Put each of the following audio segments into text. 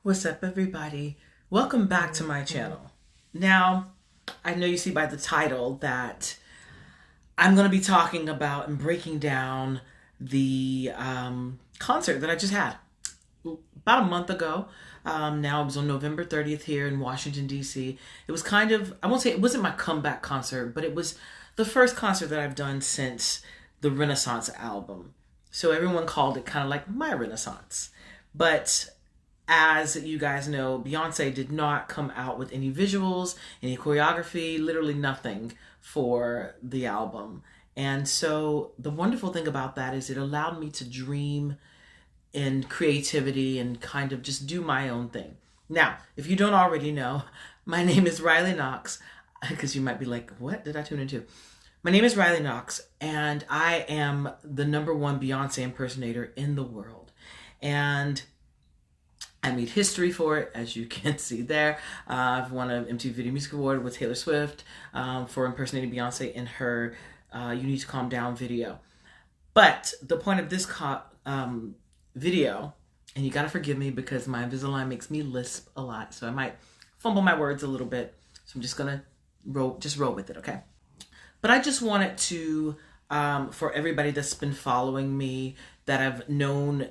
What's up, everybody? Welcome back to my channel. Now, I know you see by the title that I'm going to be talking about and breaking down the concert that I just had about a month ago. Now, it was on November 30th here in Washington, D.C. It was kind of, I won't say it wasn't my comeback concert, but it was the first concert that I've done since the Renaissance album. So everyone called it kind of like my Renaissance. But as you guys know, Beyonce did not come out with any visuals, any choreography, literally nothing for the album. And so the wonderful thing about that is it allowed me to dream in creativity and kind of just do my own thing. Now, if you don't already know, my name is Riley Knoxx, because you might be like, what did I tune into? My name is Riley Knoxx, and I am the #1 Beyonce impersonator in the world. And I made history for it, as you can see there. I've won an MTV Video Music Award with Taylor Swift for impersonating Beyonce in her You Need to Calm Down video. But the point of this video, and you gotta forgive me because my Invisalign makes me lisp a lot, so I might fumble my words a little bit. So I'm just gonna roll with it, okay? But I just wanted to, for everybody that's been following me, that I've known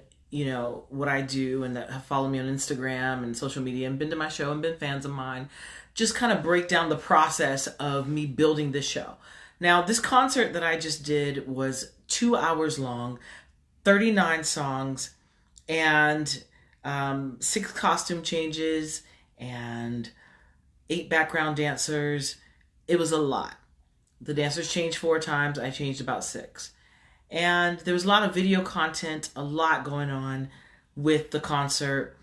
what I do and that have followed me on Instagram and social media and been to my show and been fans of mine, just kind of break down the process of me building this show. Now, this concert that I just did was 2 hours long, 39 songs, and 6 costume changes and 8 background dancers. It was a lot. The dancers changed 4 times. I changed about 6. And there was a lot of video content, a lot going on with the concert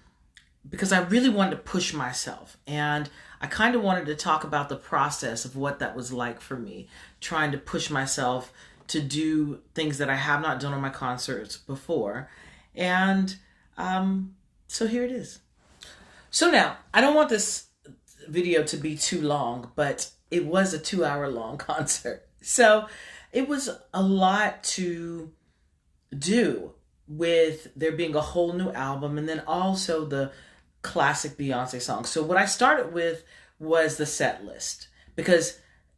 because I really wanted to push myself. And I kind of wanted to talk about the process of what that was like for me, trying to push myself to do things that I have not done on my concerts before. And so here it is. So now, I don't want this video to be too long, but it was a 2-hour long concert. So it was a lot to do with there being a whole new album and then also the classic Beyonce songs. So what I started with was the set list, because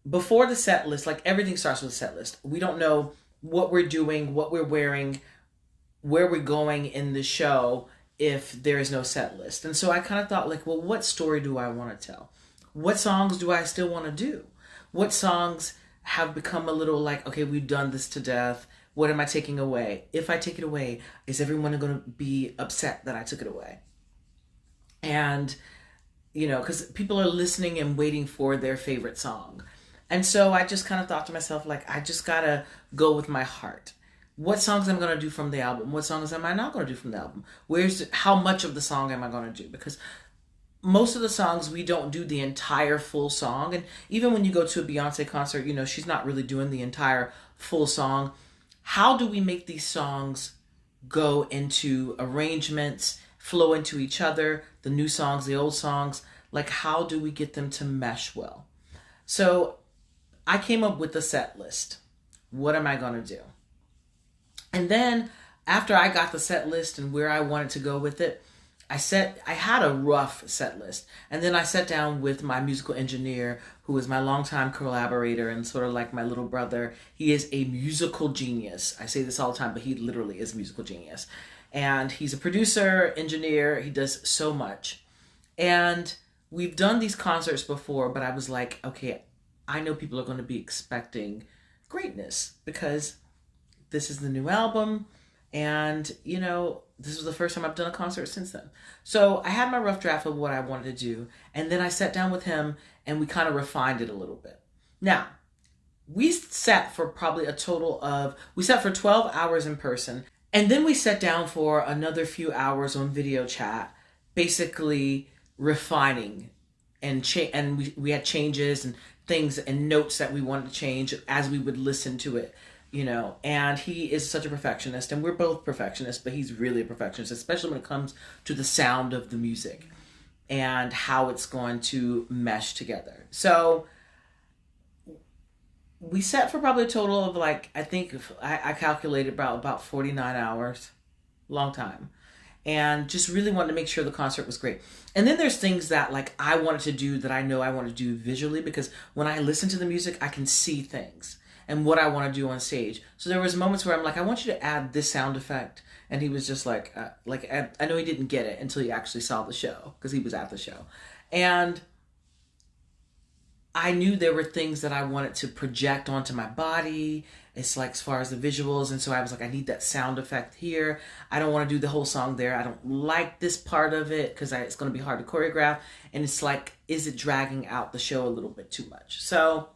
before the set list, like everything starts with a set list. We don't know what we're doing, what we're wearing, where we're going in the show if there is no set list. And so I kind of thought like, well, what story do I want to tell? What songs do I still want to do? What songs have become a little like, okay, we've done this to death. What am I taking away? If I take it away, is everyone going to be upset that I took it away? And, because people are listening and waiting for their favorite song. And so I just kind of thought to myself, like, I just got to go with my heart. What songs am I going to do from the album? What songs am I not going to do from the album? How much of the song am I going to do? Because most of the songs, we don't do the entire full song. And even when you go to a Beyonce concert, she's not really doing the entire full song. How do we make these songs go into arrangements, flow into each other, the new songs, the old songs? Like, how do we get them to mesh well? So I came up with the set list. What am I going to do? And then after I got the set list and where I wanted to go with it, I had a rough set list, and then I sat down with my musical engineer, who is my longtime collaborator and sort of like my little brother. He is a musical genius. I say this all the time, but he literally is a musical genius. And he's a producer, engineer. He does so much. And we've done these concerts before, but I was like, okay, I know people are going to be expecting greatness because this is the new album. And, this was the first time I've done a concert since then. So I had my rough draft of what I wanted to do. And then I sat down with him and we kind of refined it a little bit. Now, we sat for probably we sat for 12 hours in person. And then we sat down for another few hours on video chat, basically refining and we had changes and things and notes that we wanted to change as we would listen to it. And he is such a perfectionist, and we're both perfectionists, but he's really a perfectionist, especially when it comes to the sound of the music and how it's going to mesh together. So we sat for probably a total of I think I calculated about 49 hours, long time. and just really wanted to make sure the concert was great. And then there's things that like I wanted to do that I know I want to do visually, because when I listen to the music, I can see things and what I want to do on stage. So there was moments where I'm like, I want you to add this sound effect. And he was just like I know he didn't get it until he actually saw the show, because he was at the show. And I knew there were things that I wanted to project onto my body. It's like as far as the visuals. And so I was like, I need that sound effect here. I don't want to do the whole song there. I don't like this part of it because it's going to be hard to choreograph. And it's like, is it dragging out the show a little bit too much? So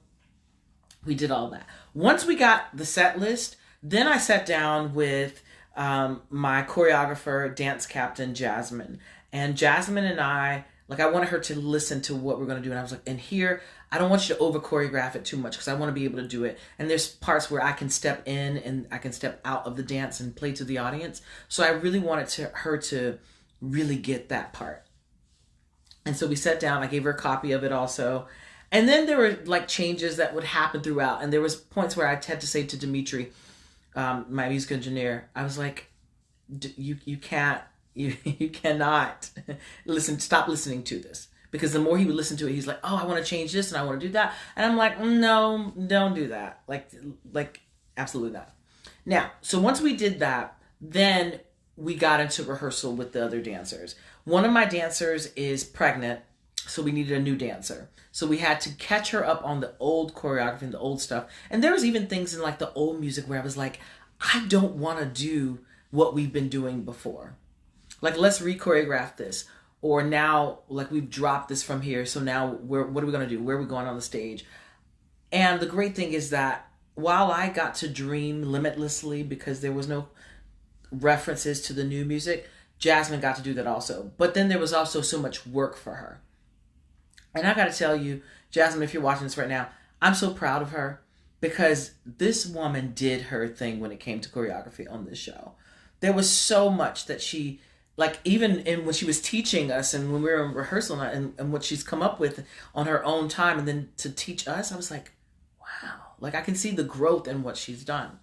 we did all that. Once we got the set list, then I sat down with my choreographer, dance captain, Jasmine. And Jasmine and I wanted her to listen to what we're going to do. And I was like, and here, I don't want you to over choreograph it too much, because I want to be able to do it. And there's parts where I can step in and I can step out of the dance and play to the audience. So I really wanted her to really get that part. And so we sat down, I gave her a copy of it also. And then there were like changes that would happen throughout. And there was points where I had to say to Dimitri, my music engineer, I was like, you can't, you cannot stop listening to this. Because the more he would listen to it, he's like, oh, I want to change this and I want to do that. And I'm like, no, don't do that. Like absolutely not. Now, so once we did that, then we got into rehearsal with the other dancers. One of my dancers is pregnant, so we needed a new dancer. So we had to catch her up on the old choreography and the old stuff. And there was even things in like the old music where I was like, I don't want to do what we've been doing before. Like, let's re-choreograph this. Or now, like, we've dropped this from here, so now what are we going to do? Where are we going on the stage? And the great thing is that while I got to dream limitlessly because there was no references to the new music, Jasmine got to do that also. But then there was also so much work for her. And I got to tell you, Jasmine, if you're watching this right now, I'm so proud of her, because this woman did her thing when it came to choreography on this show. There was so much that she... Like, even when she was teaching us and when we were in rehearsal and what she's come up with on her own time, and then to teach us, I was like, wow. Like, I can see the growth in what she's done.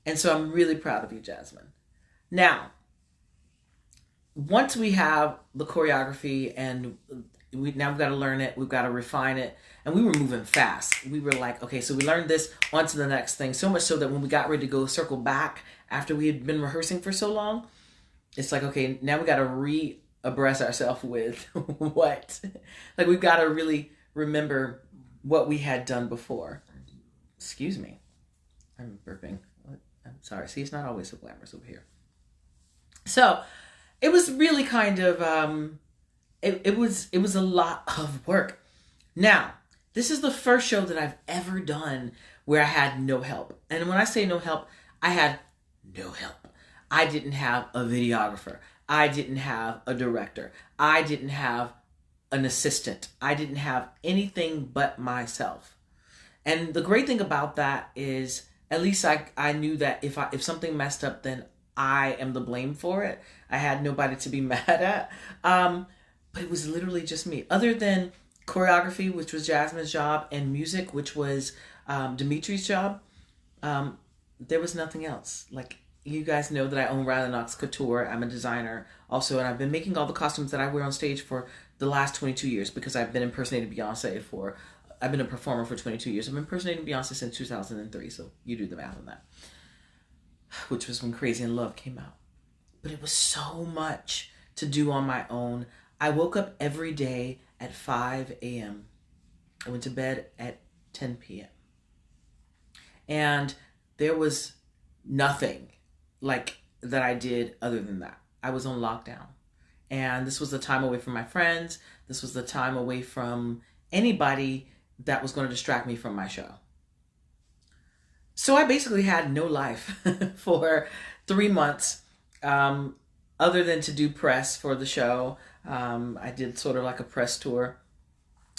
And so I'm really proud of you, Jasmine. Now, once we have the choreography and we've got to learn it, we've got to refine it, and we were moving fast. We were like, okay, so we learned this, on to the next thing. So much so that when we got ready to go circle back after we had been rehearsing for so long, it's like, okay, now we got to reabreast ourselves with what? Like, we've got to really remember what we had done before. Excuse me. I'm burping. I'm sorry. See, it's not always so glamorous over here. So it was really kind of, it was a lot of work. Now, this is the first show that I've ever done where I had no help. And when I say no help, I had no help. I didn't have a videographer. I didn't have a director. I didn't have an assistant. I didn't have anything but myself. And the great thing about that is, at least I knew that if something messed up, then I am the blame for it. I had nobody to be mad at. But it was literally just me. Other than choreography, which was Jasmine's job, and music, which was Dimitri's job, there was nothing else. Like, you guys know that I own Knoxx Couture. I'm a designer also, and I've been making all the costumes that I wear on stage for the last 22 years, because I've been impersonating Beyonce I've been a performer for 22 years. I've been impersonating Beyonce since 2003, so you do the math on that, which was when Crazy in Love came out. But it was so much to do on my own. I woke up every day at 5 a.m. I went to bed at 10 p.m. And there was nothing like that I did other than that. I was on lockdown. And this was the time away from my friends. This was the time away from anybody that was going to distract me from my show. So I basically had no life for 3 months, other than to do press for the show. I did sort of like a press tour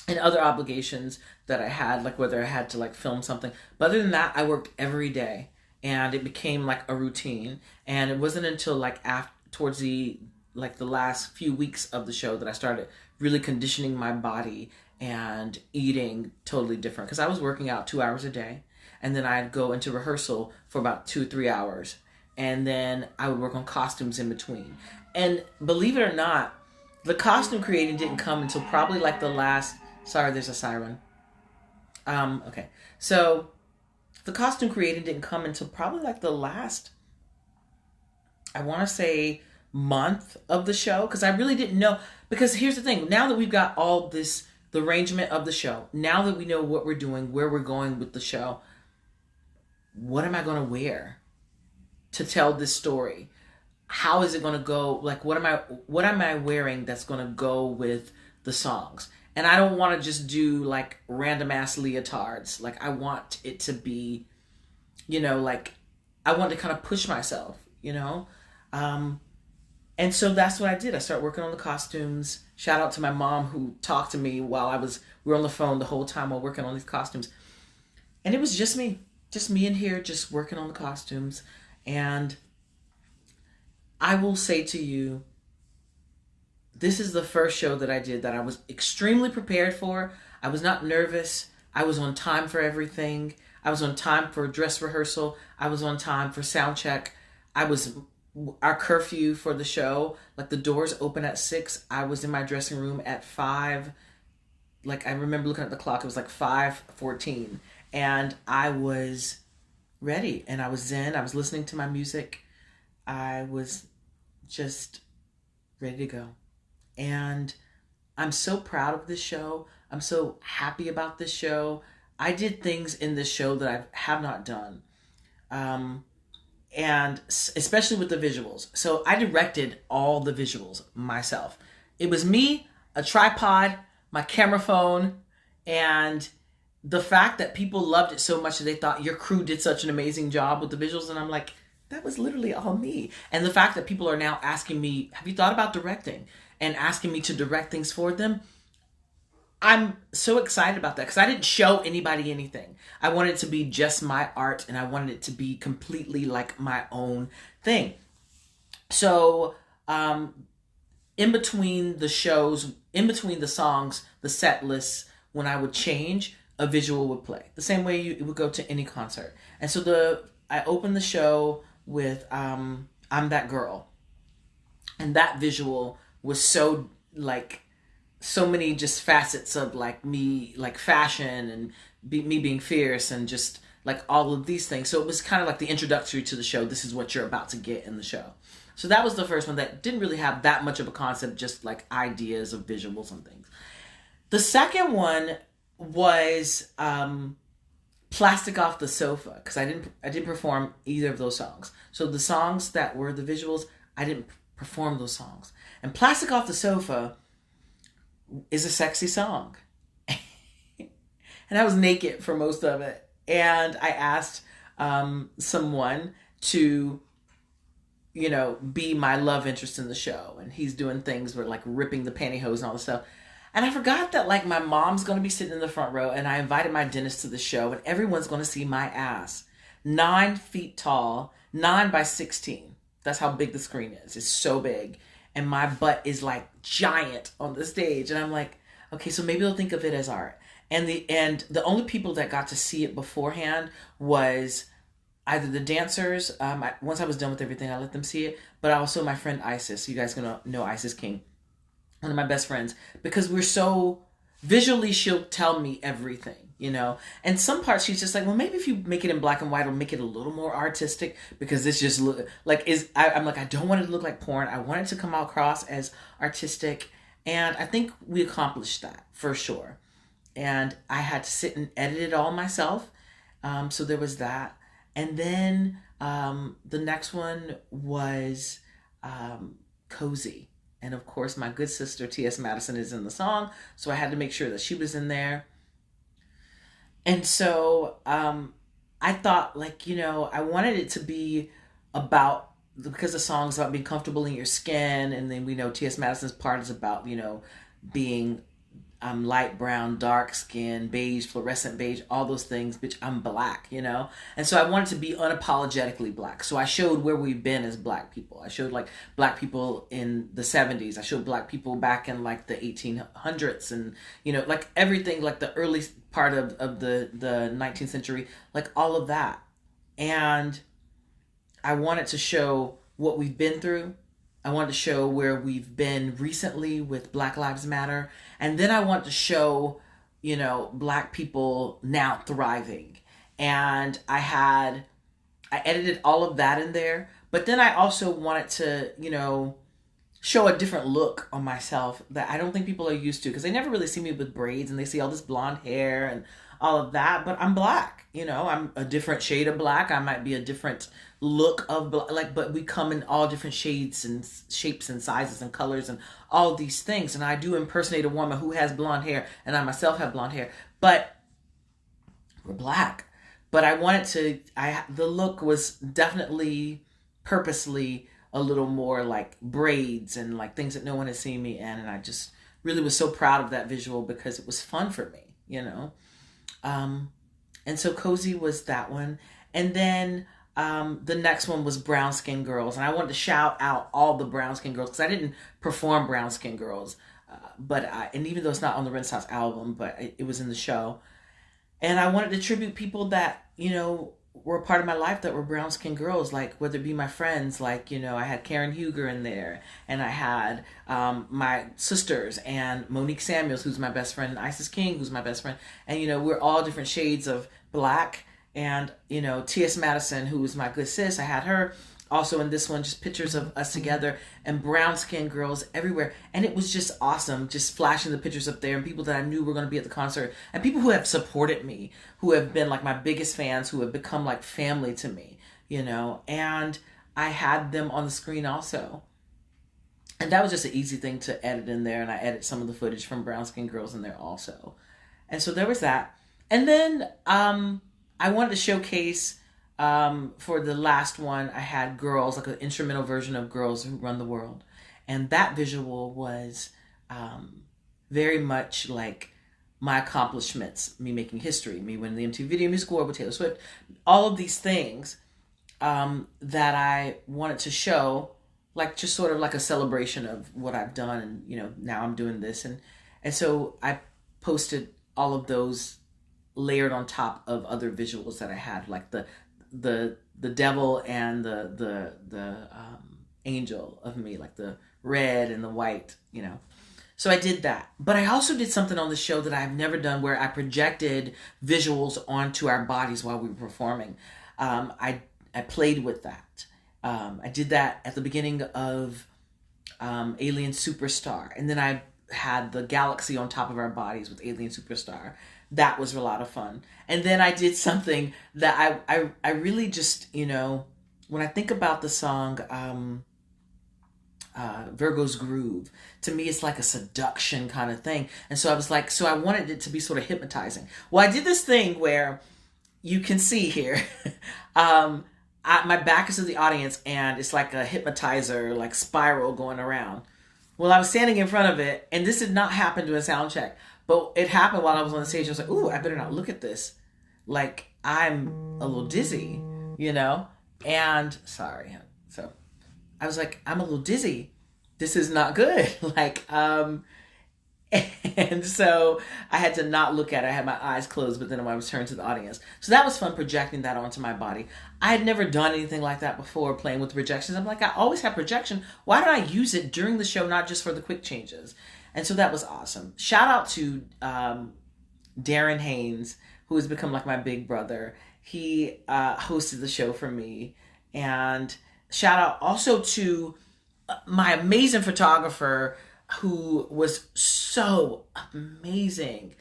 and other obligations that I had, like whether I had to like film something. But other than that, I worked every day. And it became like a routine. And it wasn't until like towards the last few weeks of the show that I started really conditioning my body and eating totally different. Because I was working out 2 hours a day. And then I'd go into rehearsal for about 2-3 hours. and then I would work on costumes in between. And believe it or not, the costume creating didn't come until probably like the last. Sorry, there's a siren. Okay, so the costume creating didn't come until probably like the last, I want to say, month of the show, because I really didn't know. Because here's the thing: now that we've got all this, the arrangement of the show, now that we know what we're doing, where we're going with the show, what am I going to wear to tell this story? How is it going to go? Like, what am I wearing that's going to go with the songs? And I don't want to just do like random ass leotards. Like, I want it to be, like, I want to kind of push myself, and so that's what I did. I started working on the costumes. Shout out to my mom who talked to me while we were on the phone the whole time while working on these costumes. And it was just me in here, just working on the costumes. And I will say to you, this is the first show that I did that I was extremely prepared for. I was not nervous. I was on time for everything. I was on time for dress rehearsal. I was on time for sound check. Our curfew for the show, like the doors open at 6. I was in my dressing room at 5. Like, I remember looking at the clock, it was like 5:14. And I was ready, and I was zen. I was listening to my music. I was just ready to go. And I'm so proud of this show. I'm so happy about this show. I did things in this show that I have not done. And especially with the visuals. So I directed all the visuals myself. It was me, a tripod, my camera phone, and the fact that people loved it so much that they thought your crew did such an amazing job with the visuals. And I'm like, that was literally all me. And the fact that people are now asking me, have you thought about directing? And asking me to direct things for them. I'm so excited about that because I didn't show anybody anything. I wanted it to be just my art, and I wanted it to be completely like my own thing. So in between the shows, in between the songs, the set lists, when I would change, a visual would play. The same way it would go to any concert. And so I opened the show with I'm That Girl. And that visual was so like, so many just facets of like me, like fashion and me being fierce and just like all of these things. So it was kind of like the introductory to the show. This is what you're about to get in the show. So that was the first one that didn't really have that much of a concept, just like ideas of visuals and things. The second one was Plastic Off the Sofa, because I didn't perform either of those songs. So the songs that were the visuals, I didn't perform those songs. And Plastic Off the Sofa is a sexy song. And I was naked for most of it. And I asked someone to, be my love interest in the show. And he's doing things where like ripping the pantyhose and all this stuff. And I forgot that like my mom's going to be sitting in the front row, and I invited my dentist to the show, and everyone's going to see my ass. 9 feet tall, 9 by 16. That's how big the screen is. It's so big. And my butt is like giant on the stage. And I'm like, okay, so maybe they'll think of it as art. And the only people that got to see it beforehand was either the dancers. Once I was done with everything, I let them see it. But also my friend Isis. You guys gonna know Isis King, one of my best friends, because we're so visually, she'll tell me everything. And some parts she's just like, well, maybe if you make it in black and white, it'll make it a little more artistic, because this just look like I'm like, I don't want it to look like porn. I want it to come across as artistic. And I think we accomplished that for sure. And I had to sit and edit it all myself. So there was that. And then the next one was Cozy. And of course, my good sister, T.S. Madison, is in the song. So I had to make sure that she was in there. And so I thought, like, I wanted it to be about, because the song's about being comfortable in your skin. And then we know T.S. Madison's part is about, being light brown, dark skin, beige, fluorescent beige, all those things. Bitch, I'm black, And so I wanted to be unapologetically black. So I showed where we've been as black people. I showed like black people in the 70s. I showed black people back in like the 1800s and, like everything, like the early part of the 19th century, like all of that. And I wanted to show what we've been through. I wanted to show where we've been recently with Black Lives Matter. And then I want to show, Black people now thriving. And I edited all of that in there. But then I also wanted to, show a different look on myself that I don't think people are used to, because they never really see me with braids and they see all this blonde hair and all of that. But I'm Black, I'm a different shade of Black. I might be a different look of Black, but we come in all different shades and shapes and sizes and colors and all these things. And I do impersonate a woman who has blonde hair, and I myself have blonde hair, but we're Black. But I wanted to, the look was definitely purposely a little more like braids and like things that no one has seen me in. And I just really was so proud of that visual because it was fun for me, And so Cozy was that one. And then the next one was Brown Skin Girls. And I wanted to shout out all the Brown Skin Girls because I didn't perform Brown Skin Girls. And even though it's not on the Renaissance album, but it was in the show. And I wanted to tribute people that, were a part of my life that were brown skin girls, like whether it be my friends, like, I had Karen Huger in there, and I had my sisters and Monique Samuels, who's my best friend, and Isis King, who's my best friend. And, we're all different shades of Black. And, T.S. Madison, who was my good sis, I had her also in this one, just pictures of us together and brown skin girls everywhere. And it was just awesome, just flashing the pictures up there and people that I knew were going to be at the concert and people who have supported me, who have been like my biggest fans, who have become like family to me, and I had them on the screen also. And that was just an easy thing to edit in there. And I edited some of the footage from Brown Skin Girls in there also. And so there was that. And then I wanted to showcase, for the last one, I had Girls, like an instrumental version of Girls Who Run the World. And that visual was very much like my accomplishments, me making history, me winning the MTV Video Music Award with Taylor Swift, all of these things that I wanted to show, like just sort of like a celebration of what I've done. And, now I'm doing this. And so I posted all of those layered on top of other visuals that I had, like the devil and the angel of me, like the red and the white, So I did that. But I also did something on the show that I've never done, where I projected visuals onto our bodies while we were performing. I played with that. I did that at the beginning of Alien Superstar. And then I had the galaxy on top of our bodies with Alien Superstar. That was a lot of fun. And then I did something that I really just, when I think about the song Virgo's Groove, to me it's like a seduction kind of thing. And so I was like, so I wanted it to be sort of hypnotizing. Well, I did this thing where you can see here, my back is to the audience and it's like a hypnotizer, like spiral going around. Well, I was standing in front of it, and this did not happen during sound check. But it happened while I was on the stage. I was like, ooh, I better not look at this. Like, I'm a little dizzy, And, sorry. So, I was like, I'm a little dizzy. This is not good. And so I had to not look at it. I had my eyes closed, but then I was turned to the audience. So that was fun, projecting that onto my body. I had never done anything like that before, playing with projections. I'm like, I always have projection. Why don't I use it during the show, not just for the quick changes? And so that was awesome. Shout out to Darren Haynes, who has become like my big brother. He hosted the show for me. And shout out also to my amazing photographer, who was so amazing.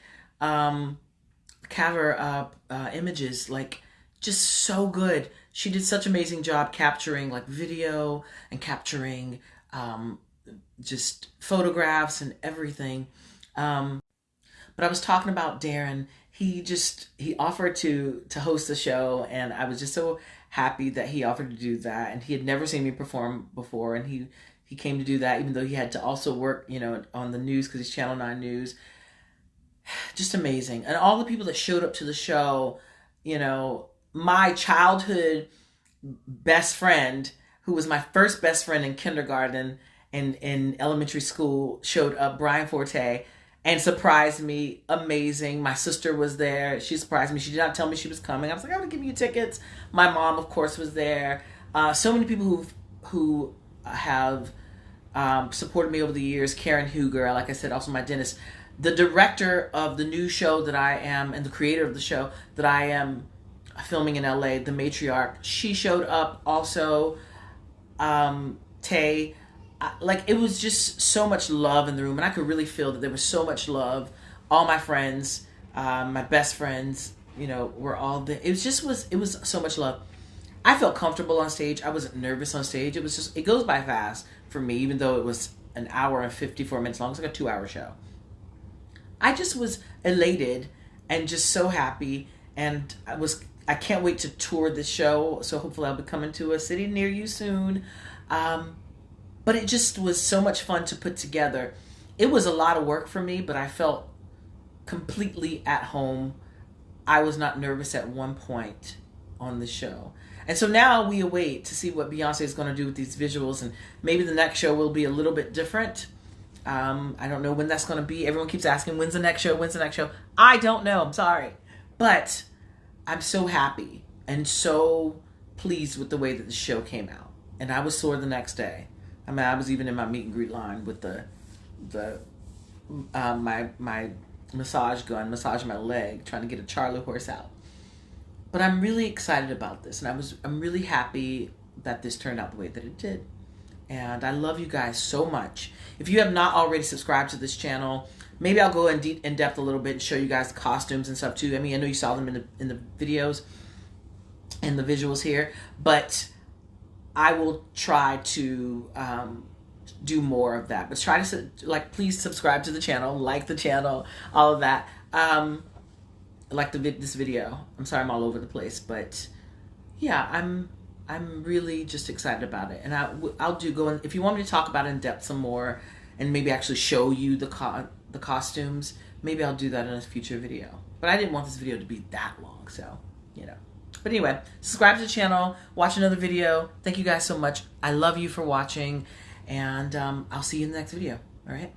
Cover images, like just so good. She did such an amazing job capturing like video and capturing just photographs and everything. But I was talking about Darren. He offered to host the show, and I was just so happy that he offered to do that. And he had never seen me perform before, and he came to do that, even though he had to also work, on the news because he's Channel 9 News. Just amazing. And all the people that showed up to the show, my childhood best friend, who was my first best friend in kindergarten and in elementary school, showed up, Brian Forte, and surprised me. Amazing. My sister was there. She surprised me. She did not tell me she was coming. I was like, I'm going to give you tickets. My mom, of course, was there. So many people who have supported me over the years. Karen Huger, like I said, also my dentist. The director of the new show that I am, and the creator of the show that I am filming in LA, the matriarch, she showed up also. Tay, like, it was just so much love in the room, and I could really feel that there was so much love. All my friends, my best friends, you know, were all there. It was so much love. I felt comfortable on stage. I wasn't nervous on stage. It was just, it goes by fast for me, even though it was an hour and 54 minutes long. It's like a 2-hour show. I just was elated and just so happy, and I can't wait to tour this show. So hopefully I'll be coming to a city near you soon. But it just was so much fun to put together. It was a lot of work for me, but I felt completely at home. I was not nervous at one point on the show. And so now we await to see what Beyonce is going to do with these visuals, and maybe the next show will be a little bit different. I don't know when that's going to be. Everyone keeps asking, when's the next show? When's the next show? I don't know. I'm sorry. But I'm so happy and so pleased with the way that the show came out. And I was sore the next day. I mean, I was even in my meet and greet line with my massage gun, massaging my leg, trying to get a Charlie horse out. But I'm really excited about this, and I'm really happy that this turned out the way that it did. And I love you guys so much. If you have not already subscribed to this channel, maybe I'll go in depth a little bit and show you guys the costumes and stuff too. I mean, I know you saw them in the videos and the visuals here, but I will try to do more of that. But try to, like, please subscribe to the channel, like the channel, all of that. Like this video. I'm sorry I'm all over the place, but yeah, I'm really just excited about it. And I'll go in, if you want me to talk about it in depth some more, and maybe actually show you the costumes, maybe I'll do that in a future video. But I didn't want this video to be that long, so, you know. But anyway, subscribe to the channel, watch another video. Thank you guys so much. I love you for watching, and I'll see you in the next video. All right?